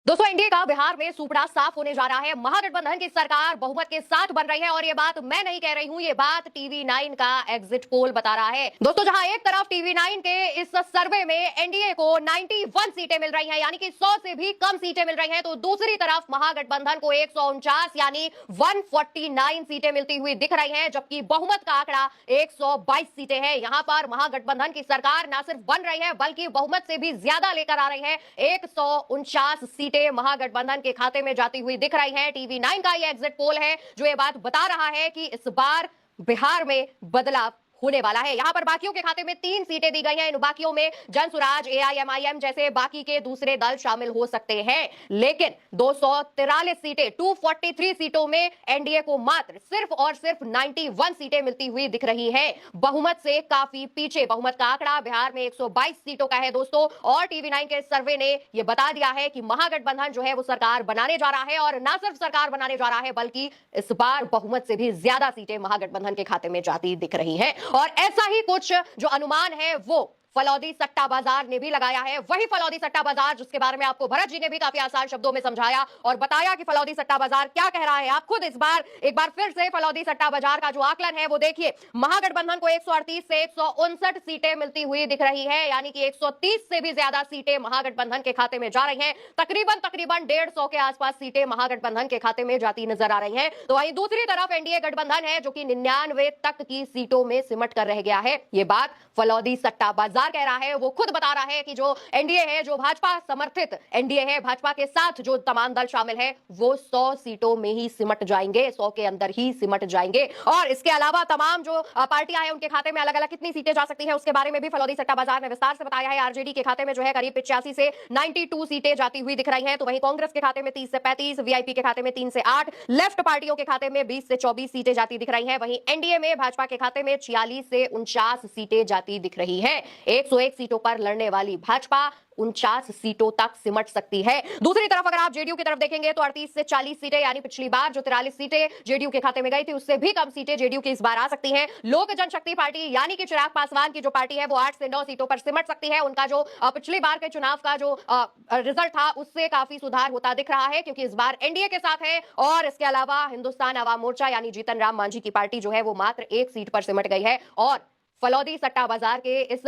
दोस्तों एनडीए का बिहार में सूपड़ा साफ होने जा रहा है। महागठबंधन की सरकार बहुमत के साथ बन रही है और ये बात मैं नहीं कह रही हूं, ये बात टीवी 9 का एग्जिट पोल बता रहा है। दोस्तों जहां एक तरफ टीवी 9 के इस सर्वे में एनडीए को 91 सीटें मिल रही हैं, यानी कि 100 से भी कम सीटें मिल रही हैं, तो दूसरी तरफ महागठबंधन को 149 यानी 149 सीटें मिलती हुई दिख रही हैं, जबकि बहुमत का आंकड़ा 122 सीटें हैं। यहां पर महागठबंधन की सरकार न सिर्फ बन रही है बल्कि बहुमत से भी ज्यादा लेकर आ रही है। 149 सीटें महागठबंधन के खाते में जाती हुई दिख रही हैं। टीवी 9 का ये एग्जिट पोल है जो ये बात बता रहा है कि इस बार बिहार में बदलाव होने वाला है। यहां पर बाकियों के खाते में 3 सीटें दी गई हैं। इन बाकियों में जनसुराज, एआईएमआईएम जैसे बाकी के दूसरे दल शामिल हो सकते हैं, लेकिन 243 सीटें 243 सीटों में एनडीए को मात्र सिर्फ और सिर्फ 91 सीटें मिलती हुई दिख रही हैं। बहुमत से काफी पीछे। बहुमत का आंकड़ा बिहार में 122 सीटों का है दोस्तों, और टीवी 9 के सर्वे ने यह बता दिया है कि महागठबंधन जो है वो सरकार बनाने जा रहा है, और न सिर्फ सरकार बनाने जा रहा है बल्कि इस बार बहुमत से भी ज्यादा सीटें महागठबंधन के खाते में जाती दिख रही हैं। और ऐसा ही कुछ जो अनुमान है वो फलौदी सट्टा बाजार ने भी लगाया है। वही फलौदी सट्टा बाजार जिसके बारे में आपको भरत जी ने भी काफी आसान शब्दों में समझाया और बताया कि फलौदी सट्टा बाजार क्या कह रहा है। आप खुद इस बार एक बार फिर से फलौदी सट्टा बाजार का जो आकलन है वो देखिए। महागठबंधन को 138 से 159 सीटें मिलती हुई दिख रही है, यानी कि 130 से भी ज्यादा सीटें महागठबंधन के खाते में जा रही हैं। तकरीबन 150 के आसपास सीटें महागठबंधन के खाते में जाती नजर आ रही हैं। तो वहीं दूसरी तरफ एनडीए गठबंधन है जो कि 99 तक की सीटों में सिमट कर रह गया है। ये बात फलौदी सट्टा बाजार कह रहा है। वो खुद बता रहा है कि जो एनडीए है, जो भाजपा समर्थित एनडीए है, भाजपा के साथ जो तमाम दल शामिल है, वो 100 सीटों में ही सिमट जाएंगे, 100 के अंदर ही सिमट जाएंगे। और इसके अलावा तमाम जो पार्टियां हैं उनके खाते में अलग अलग कितनी सीटें जा सकती है उसके बारे में भी फलौदी सट्टा बाजार ने विस्तार से बताया है। आरजेडी के खाते में जो है करीब 85 से 92 सीटें जाती हुई दिख रही हैं, तो वहीं कांग्रेस के खाते में 30 से 35, वीआईपी के खाते में 3 से 8, लेफ्ट पार्टियों के खाते में 20 से 24 सीटें जाती दिख रही हैं। वहीं एनडीए में भाजपा के खाते में 46 से 49 सीटें जाती दिख रही है। 101 सीटों पर लड़ने वाली भाजपा 49 सीटों तक सिमट सकती है। दूसरी तरफ अगर आप जेडीयू की तरफ देखेंगे तो 38 से 40 सीटें, यानी पिछली बार जो 43 सीटें जेडीयू के खाते में गई थी उससे भी कम सीटें जेडीयू की इस बार आ सकती हैं। लोक जनशक्ति पार्टी यानी कि चिराग पासवान की जो पार्टी है वो 8 से 9 सीटों पर सिमट सकती है। उनका जो पिछली बार के चुनाव का जो रिजल्ट था उससे काफी सुधार होता दिख रहा है, क्योंकि इस बार एनडीए के साथ है। और इसके अलावा हिंदुस्तान अवाम मोर्चा यानी जीतन राम मांझी की पार्टी जो है वो मात्र 1 सीट पर सिमट गई है। और फलौदी सट्टा बाजार के इस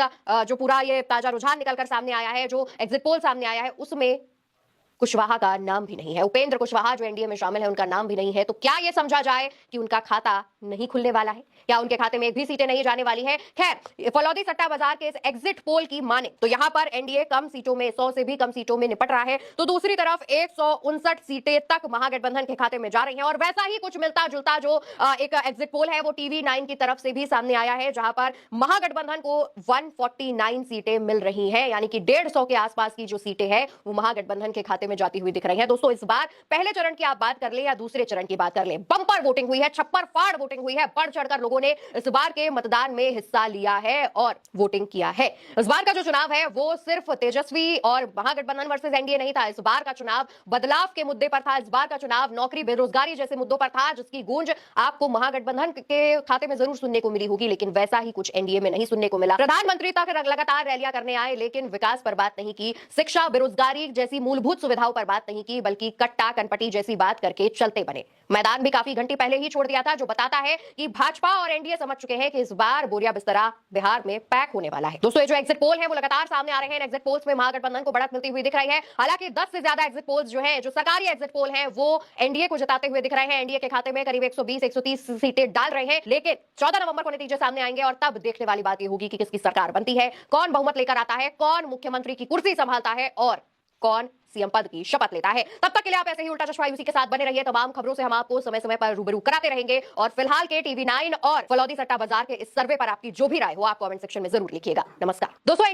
जो पूरा ये ताजा रुझान निकलकर सामने आया है, जो एग्जिट पोल सामने आया है, उसमें कुशवाहा का नाम भी नहीं है। उपेंद्र कुशवाहा जो एनडीए में शामिल है उनका नाम भी नहीं है। तो क्या यह समझा जाए कि उनका खाता नहीं खुलने वाला है, या उनके खाते में एक भी सीटें नहीं जाने वाली है? खैर, फलौदी सट्टा बाजार के इस एग्जिट पोल की माने तो यहां पर एनडीए कम सीटों में, 100 से भी कम सीटों में निपट रहा है, तो दूसरी तरफ 159 सीटें तक महागठबंधन के खाते में जा रही हैं। और वैसा ही कुछ मिलता जुलता जो एक एग्जिट पोल है वो टीवी 9 की तरफ से भी सामने आया है, जहां पर महागठबंधन को 149 सीटें मिल रही है, यानी कि 150 के आसपास की जो सीटें हैं वो महागठबंधन के खाते में जाती हुई दिख रही है। दोस्तों इस बार पहले चरण की आप बात कर ले या दूसरे चरण की बात कर ले, बंपर वोटिंग हुई है, छप्पर फाड़ वोटिंग हुई है। बढ़ चढ़कर लोगों ने इस बार के मतदान में हिस्सा लिया है और वोटिंग किया है। इस बार का जो चुनाव है वो सिर्फ तेजस्वी और महागठबंधन वर्सेस एनडीए नहीं था। इस बार का चुनाव बदलाव के मुद्दे पर था। इस बार का चुनाव नौकरी, बेरोजगारी जैसे मुद्दों पर था, जिसकी गूंज आपको महागठबंधन के खाते में जरूर सुनने को मिली होगी, लेकिन वैसा ही कुछ एनडीए में नहीं सुनने को मिला। प्रधानमंत्री तक लगातार रैलियां करने आए, लेकिन विकास पर बात नहीं की, शिक्षा, बेरोजगारी जैसी मूलभूत सुविधाओं पर बात नहीं की, बल्कि कट्टा कनपटी जैसी बात करके चलते बने। मैदान भी काफी घंटे पहले ही छोड़ दिया था, जो बताता है कि भाजपा और एनडीए समझ चुके हैं कि इस बार बोरिया बिस्तरा बिहार में पैक होने वाला है। दोस्तों ये जो एग्जिट पोल है वो लगातार सामने आ रहे हैं। एग्जिट पोल्स में महागठबंधन को बढ़त मिलती हुई दिख रही है। हालांकि 10 से ज्यादा एग्जिट पोल्स जो है, जो सरकारी एग्जिट पोल है, वो एनडीए को जिताते हुए दिख रहे हैं। एनडीए के खाते में करीब 120-130 सीटें डाल रहे हैं, लेकिन 14 नवंबर को नतीजे सामने आएंगे और तब देखने वाली बात यह होगी कि किसकी सरकार बनती है, कौन बहुमत लेकर आता है, कौन मुख्यमंत्री की कुर्सी संभालता है और कौन सीएम पद की शपथ लेता है। तब तक के लिए आप ऐसे ही उल्टा चश्मा यूसी के साथ बने रहिए। तमाम खबरों से हम आपको समय समय पर रूबरू कराते रहेंगे। और फिलहाल के टीवी 9 और फलौदी सट्टा बाजार के इस सर्वे पर आपकी जो भी राय हो आप कमेंट सेक्शन में जरूर लिखिएगा। नमस्कार दोस्तों।